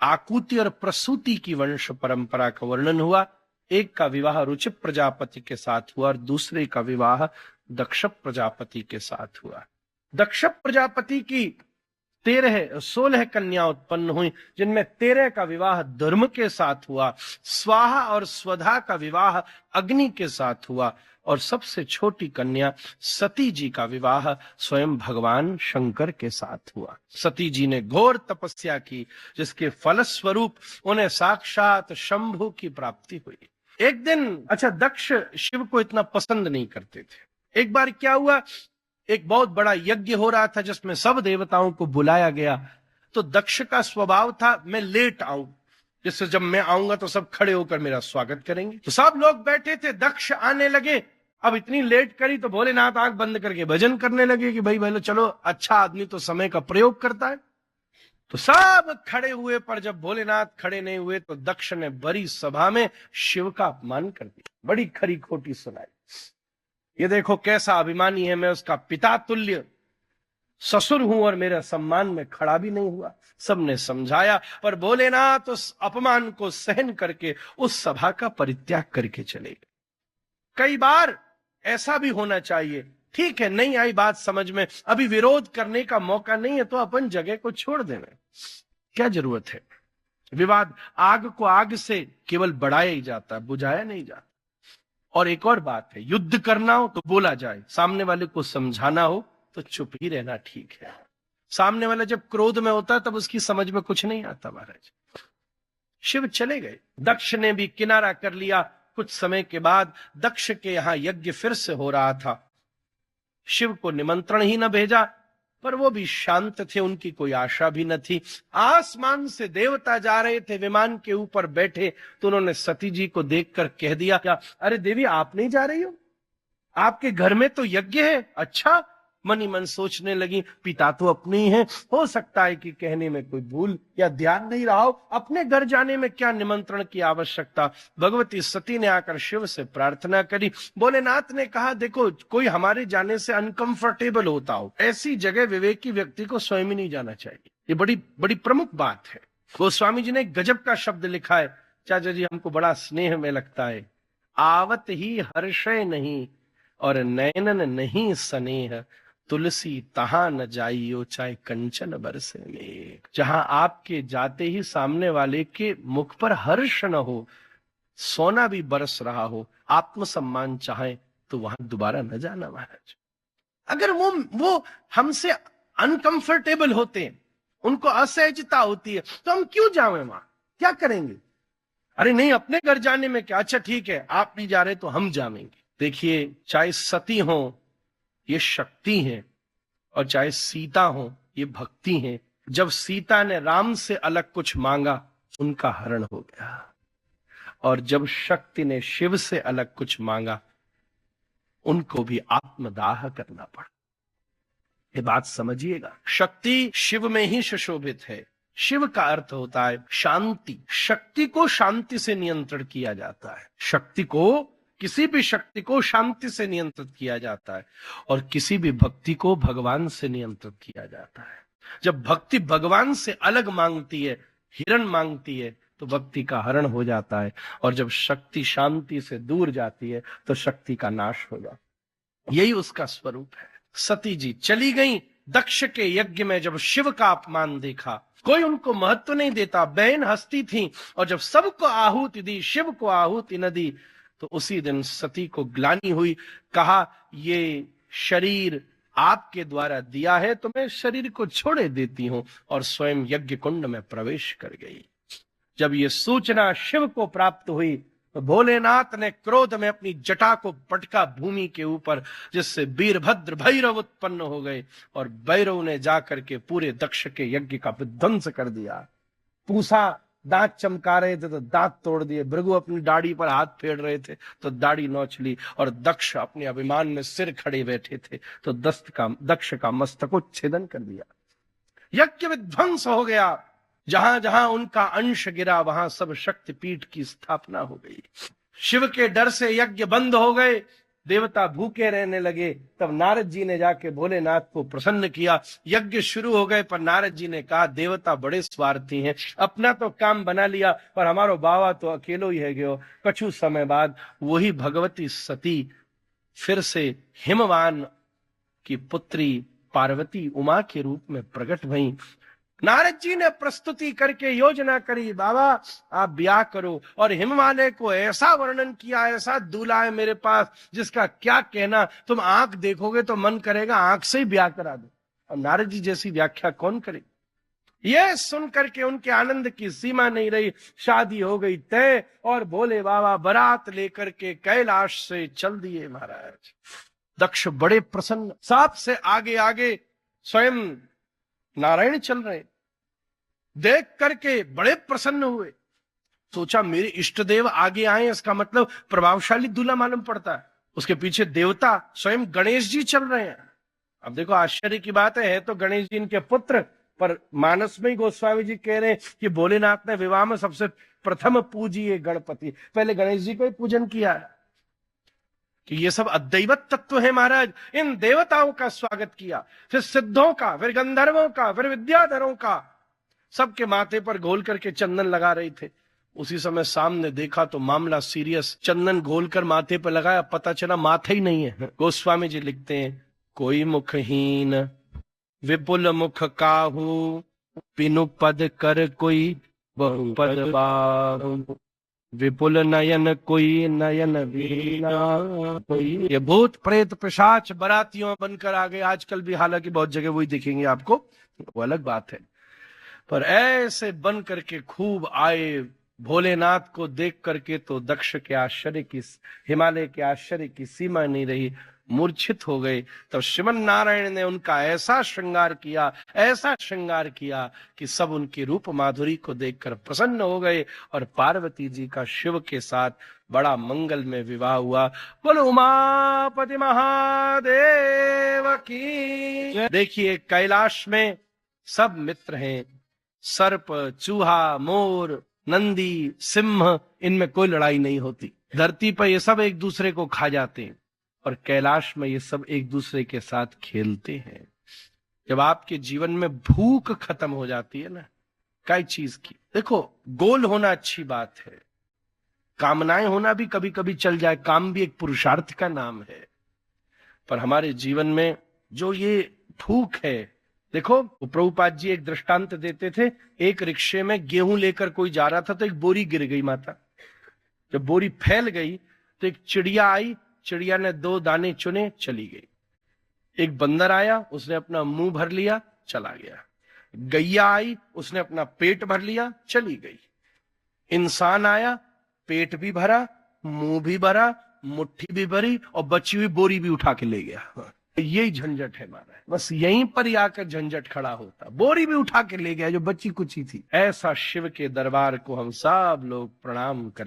आकुति और प्रसूति की वंश परंपरा का वर्णन हुआ। एक का विवाह रुचि प्रजापति के साथ हुआ और दूसरे का विवाह दक्ष प्रजापति के साथ हुआ। दक्ष प्रजापति की 16 कन्या उत्पन्न हुई, जिनमें 13 का विवाह धर्म के साथ हुआ, स्वाहा और स्वधा का विवाह अग्नि के साथ हुआ और सबसे छोटी कन्या सती जी का विवाह स्वयं भगवान शंकर के साथ हुआ। सती जी ने घोर तपस्या की, जिसके फलस्वरूप उन्हें साक्षात शंभु की प्राप्ति हुई। एक दिन दक्ष शिव को इतना पसंद नहीं करते थे। एक बार क्या हुआ, एक बहुत बड़ा यज्ञ हो रहा था जिसमें सब देवताओं को बुलाया गया। तो दक्ष का स्वभाव था मैं लेट आऊं, जिससे जब मैं आऊंगा तो सब खड़े होकर मेरा स्वागत करेंगे। तो सब लोग बैठे थे, दक्ष आने लगे। अब इतनी लेट करी तो भोलेनाथ आंख बंद करके भजन करने लगे कि भाई बोलो चलो, अच्छा आदमी तो समय का प्रयोग करता है। तो सब खड़े हुए, पर जब भोलेनाथ खड़े नहीं हुए तो दक्ष ने बड़ी सभा में शिव का अपमान कर दिया, बड़ी खरी खोटी सुनाई। ये देखो कैसा अभिमानी है, मैं उसका पिता तुल्य ससुर हूं और मेरे सम्मान में खड़ा भी नहीं हुआ। सबने समझाया, पर भोलेनाथ उस अपमान को सहन करके उस सभा का परित्याग करके चले गए। कई बार ऐसा भी होना चाहिए। ठीक है, नहीं आई बात समझ में, अभी विरोध करने का मौका नहीं है तो अपन जगह को छोड़ देना, क्या जरूरत है। विवाद आग को आग से केवल बढ़ाया ही जाता है, बुझाया नहीं जाता। और एक और बात है, युद्ध करना हो तो बोला जाए, सामने वाले को समझाना हो तो चुप ही रहना ठीक है। सामने वाला जब क्रोध में होता है तब उसकी समझ में कुछ नहीं आता। महाराज शिव चले गए, दक्ष ने भी किनारा कर लिया। कुछ समय के बाद दक्ष के यहां यज्ञ फिर से हो रहा था। शिव को निमंत्रण ही न भेजा, पर वो भी शांत थे, उनकी कोई आशा भी न थी। आसमान से देवता जा रहे थे, विमान के ऊपर बैठे, तो उन्होंने सती जी को देखकर कह दिया, क्या अरे देवी आप नहीं जा रही हो, आपके घर में तो यज्ञ है। अच्छा, मन ही मन सोचने लगी, पिता तो अपने ही हैं, हो सकता है कि कहने में कोई भूल या ध्यान नहीं रहा हो, अपने घर जाने में क्या निमंत्रण की आवश्यकता। भगवती सती ने आकर शिव से प्रार्थना करी। भोलेनाथ ने कहा, देखो कोई हमारे जाने से अनकंफर्टेबल होता हो, ऐसी जगह विवेकी व्यक्ति को स्वयं ही नहीं जाना चाहिए। ये बड़ी बड़ी प्रमुख बात है। गोस्वामी जी ने गजब का शब्द लिखा है, चाचा जी हमको बड़ा स्नेह में लगता है। आवत ही हर्षय नहीं और नयनन नहीं स्नेह, तुलसी तहां न जाइयो चाहे कंचन बरसे में। जहां आपके जाते ही सामने वाले के मुख पर हर्ष न हो, सोना भी बरस रहा हो, आत्मसम्मान चाहे तो वहां दोबारा न जाना। महाराज अगर वो हमसे अनकंफर्टेबल होते हैं, उनको असहजता होती है, तो हम क्यों जाएं वहां, क्या करेंगे। अरे नहीं, अपने घर जाने में क्या, अच्छा ठीक है आप नहीं जा रहे तो हम जाएंगे। देखिए, चाहे सती हो ये शक्ति है, और चाहे सीता हो ये भक्ति है। जब सीता ने राम से अलग कुछ मांगा, उनका हरण हो गया, और जब शक्ति ने शिव से अलग कुछ मांगा, उनको भी आत्मदाह करना पड़ा। ये बात समझिएगा, शक्ति शिव में ही सुशोभित है। शिव का अर्थ होता है शांति। शक्ति को शांति से नियंत्रण किया जाता है। शक्ति को, किसी भी शक्ति को शांति से नियंत्रित किया जाता है, और किसी भी भक्ति को भगवान से नियंत्रित किया जाता है। जब भक्ति भगवान से अलग मांगती है, हिरण मांगती है, तो भक्ति का हरण हो जाता है, और जब शक्ति शांति से दूर जाती है तो शक्ति का नाश हो जाता है। यही उसका स्वरूप है। सती जी चली गई। दक्ष के यज्ञ में जब शिव का अपमान देखा, कोई उनको महत्व नहीं देता, बहन हस्ती थी, और जब सबको आहुति दी, शिव को आहुति न दी, तो उसी दिन सती को ग्लानि हुई। कहा, ये शरीर आपके द्वारा दिया है तो मैं शरीर को छोड़े देती हूं, और स्वयं यज्ञ कुंड में प्रवेश कर गई। जब ये सूचना शिव को प्राप्त हुई तो भोलेनाथ ने क्रोध में अपनी जटा को पटका भूमि के ऊपर, जिससे वीरभद्र भैरव उत्पन्न हो गए, और भैरव ने जाकर के पूरे दक्ष के यज्ञ का विध्वंस कर दिया। पूसा दांत चमका रहे थे तो दांत तोड़ दिए, भृगु अपनी दाढ़ी पर हाथ फेर रहे थे तो दाढ़ी नोच ली, और दक्ष अपने अभिमान में सिर खड़े बैठे थे तो दक्ष का मस्तकोच्छेदन कर दिया। यज्ञ विध्वंस हो गया। जहां जहां उनका अंश गिरा वहां सब शक्तिपीठ की स्थापना हो गई। शिव के डर से यज्ञ बंद हो गए। देवता भूखे रहने लगे। तब नारद जी ने जाके भोलेनाथ को प्रसन्न किया, यज्ञ शुरू हो गए। पर नारद जी ने कहा देवता बड़े स्वार्थी हैं, अपना तो काम बना लिया पर हमारो बाबा तो अकेलो ही है गयो। कछु समय बाद वही भगवती सती फिर से हिमवान की पुत्री पार्वती उमा के रूप में प्रकट भई। नारद जी ने प्रस्तुति करके योजना करी, बाबा आप ब्याह करो। और हिमवाले को ऐसा वर्णन किया, ऐसा दूल्हा है मेरे पास जिसका क्या कहना, तुम आंख देखोगे तो मन करेगा आंख से ही ब्याह करा दो। और नारद जी जैसी व्याख्या कौन करे। यह सुन करके उनके आनंद की सीमा नहीं रही। शादी हो गई तय और भोले बाबा बारात लेकर के कैलाश से चल दिए। महाराज दक्ष बड़े प्रसन्न, साथ से आगे आगे स्वयं नारायण चल रहे, देख करके बड़े प्रसन्न हुए। सोचा मेरे इष्ट देव आगे आए, इसका मतलब प्रभावशाली दूल्हा मालूम पड़ता है। उसके पीछे देवता स्वयं गणेश जी चल रहे हैं। अब देखो आश्चर्य की बात है तो गणेश जी इनके पुत्र, पर मानस में ही गोस्वामी जी कह रहे हैं कि भोलेनाथ ने विवाह में सबसे प्रथम पूजिए गणपति, पहले गणेश जी को ही पूजन किया है कि ये सब अद्वैत तत्व है। महाराज इन देवताओं का स्वागत किया, फिर सिद्धों का, फिर गंधर्वों का, फिर विद्याधरों का, सबके माथे पर घोल करके चंदन लगा रहे थे। उसी समय सामने देखा तो मामला सीरियस, चंदन घोल कर माथे पर लगाया, पता चला माथे ही नहीं है। गोस्वामी जी लिखते हैं कोई मुखहीन विपुल मुख काहू, पिनु पद कर कोई बहुपद बाहु, विपुल नयन कोई नयन वीणा कोई। ये भूत प्रेत पिशाच बरातियों बनकर आ गए। आजकल भी हालांकि बहुत जगह वही दिखेंगे आपको, वो अलग बात है, पर ऐसे बन करके खूब आए। भोलेनाथ को देख करके तो दक्ष के आश्चर्य की, हिमालय के आश्चर्य की सीमा नहीं रही, मूर्छित हो गए। तब श्रीमन नारायण ने उनका ऐसा श्रृंगार किया, ऐसा श्रृंगार किया कि सब उनकी रूप माधुरी को देखकर प्रसन्न हो गए। और पार्वती जी का शिव के साथ बड़ा मंगल में विवाह हुआ। बोलो उमापति महादेव की। देखिए कैलाश में सब मित्र हैं, सर्प, चूहा, मोर, नंदी, सिंह, इनमें कोई लड़ाई नहीं होती। धरती पर ये सब एक दूसरे को खा जाते हैं और कैलाश में ये सब एक दूसरे के साथ खेलते हैं। जब आपके जीवन में भूख खत्म हो जाती है ना कई चीज की, देखो गोल होना अच्छी बात है, कामनाएं होना भी कभी कभी चल जाए, काम भी एक पुरुषार्थ का नाम है, पर हमारे जीवन में जो ये भूख है, देखो प्रभुपाद जी एक दृष्टांत देते थे। एक रिक्शे में गेहूं लेकर कोई जा रहा था तो एक बोरी गिर गई माता। जब बोरी फैल गई तो एक चिड़िया आई, चिड़िया ने 2 दाने चुने, चली गई। एक बंदर आया, उसने अपना मुंह भर लिया, चला गया। गैया आई, उसने अपना पेट भर लिया, चली गई। इंसान आया, पेट भी भरा, मुंह भी भरा, मुट्ठी भी भरी और बची हुई बोरी भी उठा के ले गया। यही झंझट है हमारा, बस यहीं पर ही आकर झंझट खड़ा होता। बोरी भी उठा के ले गया जो बची कुची थी। ऐसा शिव के दरबार को हम सब लोग प्रणाम करें।